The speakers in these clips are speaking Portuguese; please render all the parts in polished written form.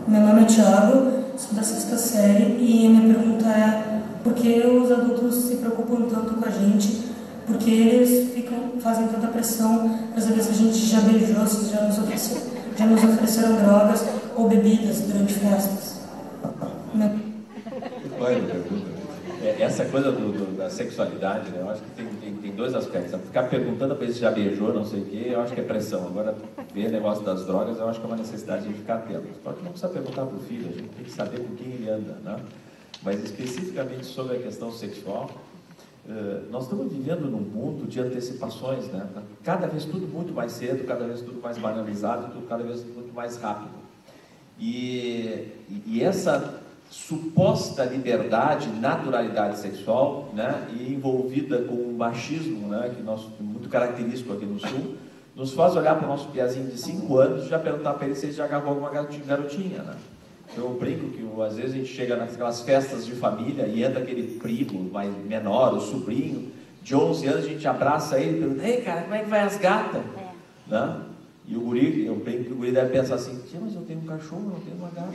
Meu nome é Thiago, sou da 6ª série e a minha pergunta é por que os adultos se preocupam tanto com a gente, porque eles fazem tanta pressão para saber se a gente já beijou, se já nos ofereceram drogas ou bebidas durante festas. Essa coisa da sexualidade, né? Eu acho que tem dois aspectos. Ficar perguntando para eles se já beijou, não sei o quê, eu acho que é pressão. Agora, ver negócio das drogas, eu acho que é uma necessidade de ficar atento. Claro que não precisa perguntar para o filho, a gente tem que saber com quem ele anda, né? Mas especificamente sobre a questão sexual, nós estamos vivendo num mundo de antecipações, né? Cada vez tudo muito mais cedo, cada vez tudo mais banalizado, tudo cada vez muito mais rápido. E essa suposta liberdade, naturalidade sexual, né, e envolvida com o machismo, né, que é muito característico aqui no Sul, nos faz olhar para o nosso piazinho de 5 anos e já perguntar para ele se ele já agarrou alguma garotinha, né? Eu brinco que às vezes a gente chega naquelas festas de família e entra aquele primo mais menor, o sobrinho, de 11 anos, a gente abraça ele e pergunta: ei, cara, como é que vai as gatas? Né? E o guri, eu brinco que o guri deve pensar assim: tia, mas eu tenho um cachorro, eu não tenho uma gata.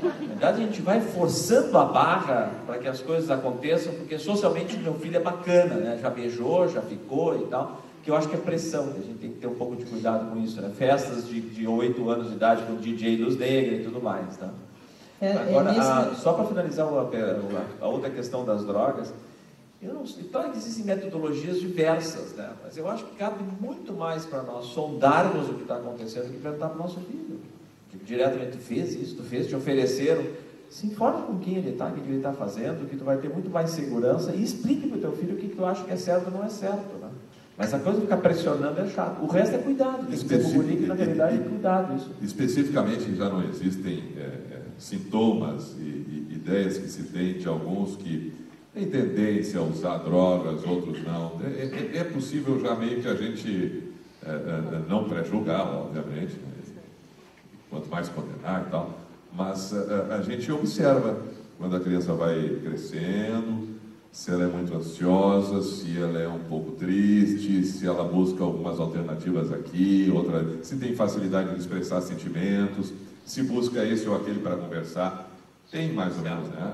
Na verdade, a gente vai forçando a barra para que as coisas aconteçam, porque socialmente meu filho é bacana, né? Já beijou, já ficou e tal, que eu acho que é pressão, que a gente tem que ter um pouco de cuidado com isso, né? Festas de 8 anos de idade com o DJ Luz Negra e tudo mais, tá? Agora, só para finalizar a outra questão das drogas, eu não sei, claro que existem metodologias diversas, né? Mas eu acho que cabe muito mais para nós sondarmos o que está acontecendo do que perguntar para o nosso filho. Tipo, diretamente, tu fez isso, tu fez, te ofereceram. Se informa com quem ele está, o que ele está fazendo, que tu vai ter muito mais segurança, e explique para o teu filho o que tu acha que é certo ou não é certo, né? Mas a coisa de ficar pressionando é chato. O resto é cuidado. Tem que ser que na realidade é cuidado isso. Especificamente já não existem sintomas e ideias que se tem de alguns que tem tendência a usar drogas, outros não. É possível já meio que a gente não pré-julgar, obviamente, né? Quanto mais condenar e tal, mas a gente observa quando a criança vai crescendo, se ela é muito ansiosa, se ela é um pouco triste, se ela busca algumas alternativas aqui, outra, se tem facilidade de expressar sentimentos, se busca esse ou aquele para conversar, tem mais ou menos, né?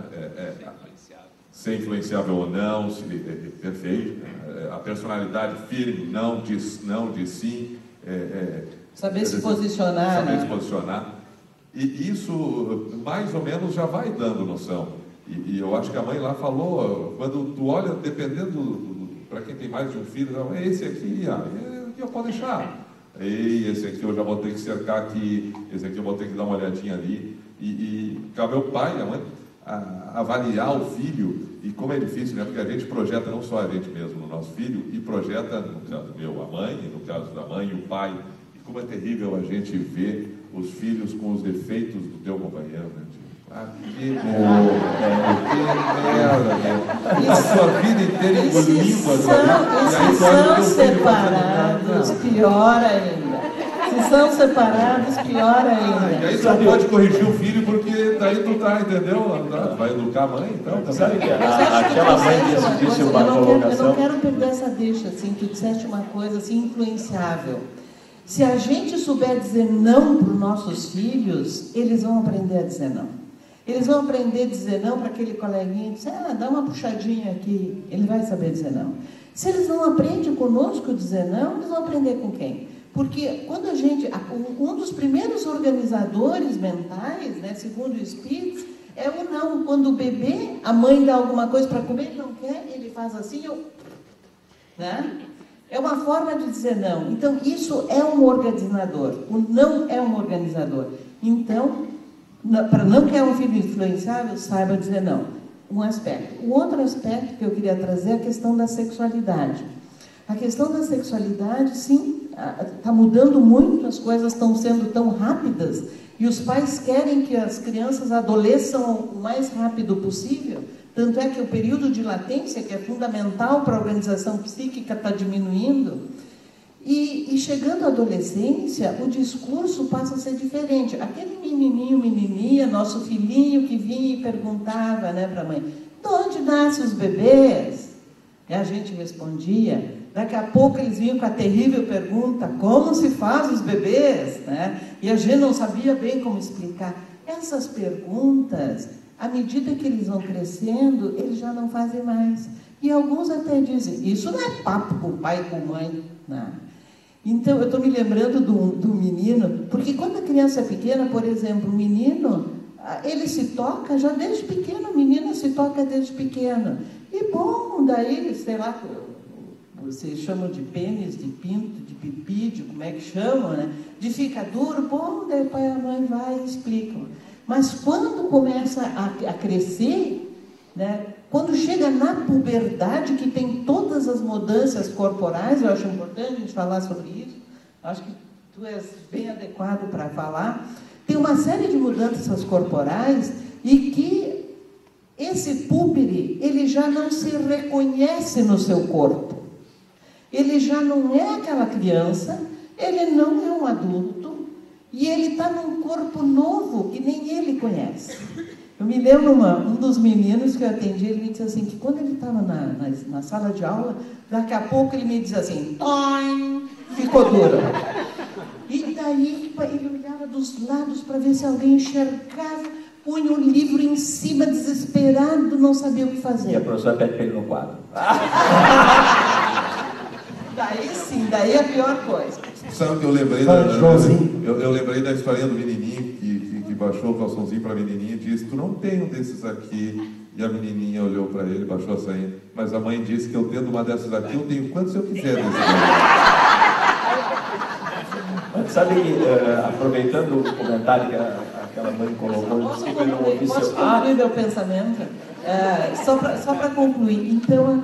Ser influenciável ou não, perfeito, né? A personalidade firme, não diz sim, saber se posicionar, saber né? se posicionar, e isso mais ou menos já vai dando noção. E eu acho que a mãe lá falou, quando tu olha, dependendo, para quem tem mais de um filho, esse aqui eu posso deixar, esse aqui eu já vou ter que cercar aqui, esse aqui eu vou ter que dar uma olhadinha ali, e cabe ao pai, a mãe, avaliar o filho, e como é difícil, né? Porque a gente projeta não só a gente mesmo no nosso filho, e projeta, no caso meu, a mãe, e no caso da mãe, o pai, e como é terrível a gente ver os filhos com os defeitos do teu companheiro, né? Que merda, né? A sua vida inteira engolindo as se são separados, pior ainda. Se são separados, pior ainda. E aí só pode corrigir o filho porque daí tu tá, entendeu? Tu vai educar a mãe, então. Sabe que aquela mãe disse uma colocação. Eu não quero perder essa deixa, assim, tu disseste uma coisa assim, influenciável. Se a gente souber dizer não para os nossos filhos, eles vão aprender a dizer não. Eles vão aprender a dizer não para aquele coleguinha, dizer, dá uma puxadinha aqui, ele vai saber dizer não. Se eles não aprendem conosco a dizer não, eles vão aprender com quem? Porque quando a gente, um dos primeiros organizadores mentais, né, segundo o Spitz, é o não. Quando o bebê, a mãe dá alguma coisa para comer, ele não quer, ele faz assim, né? É uma forma de dizer não. Então, isso é um organizador. O não é um organizador. Então, para não quer um filho influenciável, saiba dizer não. Um aspecto. O outro aspecto que eu queria trazer é a questão da sexualidade. A questão da sexualidade, sim, está mudando muito, as coisas estão sendo tão rápidas, e os pais querem que as crianças adolesçam o mais rápido possível. Tanto é que o período de latência, que é fundamental para a organização psíquica, está diminuindo. E chegando à adolescência, o discurso passa a ser diferente. Aquele menininho, menininha, nosso filhinho que vinha e perguntava, né, para a mãe, de onde nascem os bebês? E a gente respondia, Daqui a pouco eles vinham com a terrível pergunta, como se faz os bebês? Né? E a gente não sabia bem como explicar. Essas perguntas, à medida que eles vão crescendo, eles já não fazem mais. E alguns até dizem, isso não é papo com o pai e com a mãe. Não. Então, eu estou me lembrando do menino, porque quando a criança é pequena, por exemplo, o menino, ele se toca já desde pequeno, a menina se toca desde pequeno. E bom, daí, sei lá, vocês chamam de pênis, de pinto, de pipi, de como é que chamam, né? De fica duro, bom, daí o pai e a mãe vai e explicam. Mas quando começa a crescer, né? Quando chega na puberdade, que tem todas as mudanças corporais, eu acho importante a gente falar sobre isso, acho que tu és bem adequado para falar, tem uma série de mudanças corporais e que esse púbere, ele já não se reconhece no seu corpo. Ele já não é aquela criança, ele não é um adulto, e ele está num corpo novo que nem ele conhece. Eu me lembro, um dos meninos que eu atendi, ele me disse assim, que quando ele estava na sala de aula, daqui a pouco ele me diz assim, toim, ficou duro. E daí ele olhava dos lados para ver se alguém enxergava, punha o livro em cima, desesperado, não sabia o que fazer. E a professora pede para ele no quadro. Daí sim, daí é a pior coisa. Sabe que eu lembrei eu lembrei da historinha do menininho que baixou o calçãozinho para a menininha e disse, tu não tem um desses aqui. E a menininha olhou para ele, baixou a sainha. Mas a mãe disse que eu tendo uma dessas aqui, eu tenho quantos eu quiser desses aqui. Sabe que, aproveitando o comentário que aquela mãe colocou, Posso concluir meu pensamento? Só para concluir. Então,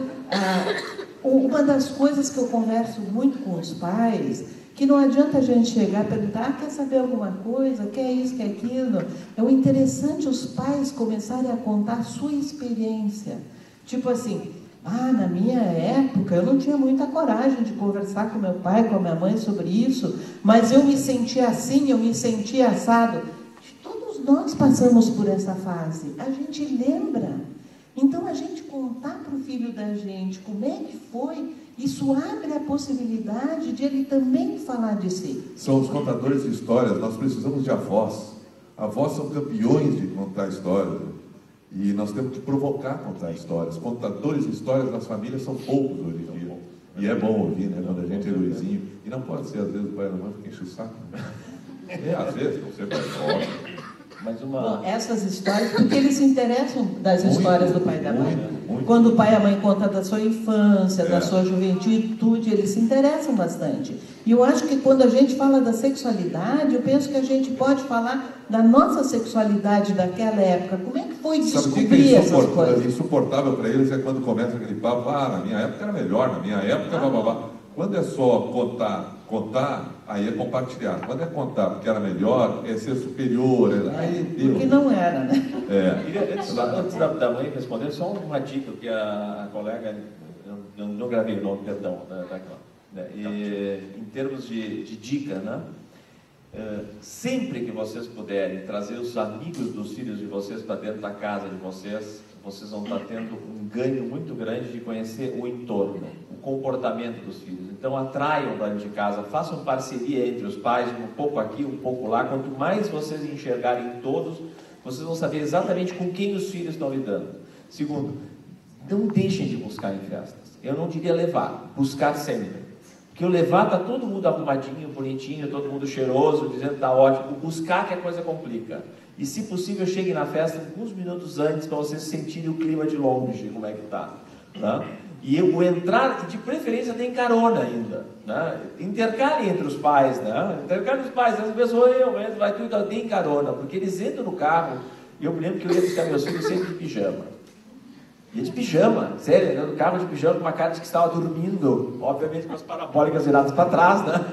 uma das coisas que eu converso muito com os pais, que não adianta a gente chegar e perguntar, quer saber alguma coisa, quer isso, quer aquilo. É o interessante os pais começarem a contar a sua experiência. Tipo assim, na minha época eu não tinha muita coragem de conversar com meu pai, com a minha mãe sobre isso, mas eu me sentia assim, eu me sentia assado. Todos nós passamos por essa fase, a gente lembra. Então, a gente contar para o filho da gente como é que foi, isso abre a possibilidade de ele também falar de si. São os contadores de histórias, nós precisamos de avós. Avós são campeões de contar histórias. E nós temos que provocar contar histórias. Contadores de histórias nas famílias são poucos hoje em dia. E é bom ouvir, né, quando a gente é Luizinho. E não pode ser, às vezes, o pai e a mãe ficam enchendo o saco. Às vezes, não sempre é óbvio. Bom, essas histórias, porque eles se interessam das histórias do pai e da mãe. Muito. Quando o pai e a mãe contam da sua infância, da sua juventude, eles se interessam bastante. E eu acho que quando a gente fala da sexualidade, eu penso que a gente pode falar da nossa sexualidade daquela época. Como é que foi descobrir essas coisas? Insuportável para eles é quando começa aquele papo, na minha época era melhor, na minha época, bababá. Quando é só contar, aí é compartilhar. Quando é contar porque era melhor, é ser superior. Aí Deus. Porque não era, né? Antes da mãe responder, só uma dica que a colega, eu não gravei o nome, perdão, em termos de dica, né? Sempre que vocês puderem trazer os amigos dos filhos de vocês para dentro da casa de vocês, vocês vão estar tendo um ganho muito grande de conhecer o entorno, o comportamento dos filhos. Então atraiam para dentro de casa, façam parceria entre os pais, um pouco aqui, um pouco lá. Quanto mais vocês enxergarem todos, vocês vão saber exatamente com quem os filhos estão lidando. Segundo, não deixem de buscar em festas. Eu não diria levar, buscar sempre. Porque o levar está todo mundo arrumadinho, bonitinho, todo mundo cheiroso, dizendo que está ótimo. Buscar que a coisa complica. E se possível, chegue na festa alguns minutos antes para vocês sentirem o clima de longe, como é que está. Né? E o entrar, de preferência, tem carona ainda. Né? Intercalem entre os pais. Né? Intercalem os pais. Às vezes, vai tudo, tem carona. Porque eles entram no carro. E eu me lembro que eu ia buscar meus filhos sempre de pijama. Ia de pijama, sério, no carro de pijama, com uma cara de que estava dormindo, obviamente com as parabólicas viradas para trás, né?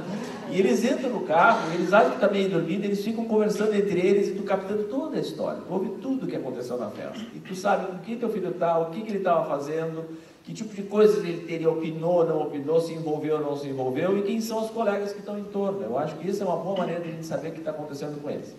E eles entram no carro, eles acham que está meio dormindo, eles ficam conversando entre eles e tu captando toda a história, ouve tudo o que aconteceu na festa. E tu sabe com quem teu filho está, o que ele estava fazendo, que tipo de coisas ele opinou, não opinou, se envolveu ou não se envolveu, e quem são os colegas que estão em torno. Eu acho que isso é uma boa maneira de a gente saber o que está acontecendo com eles.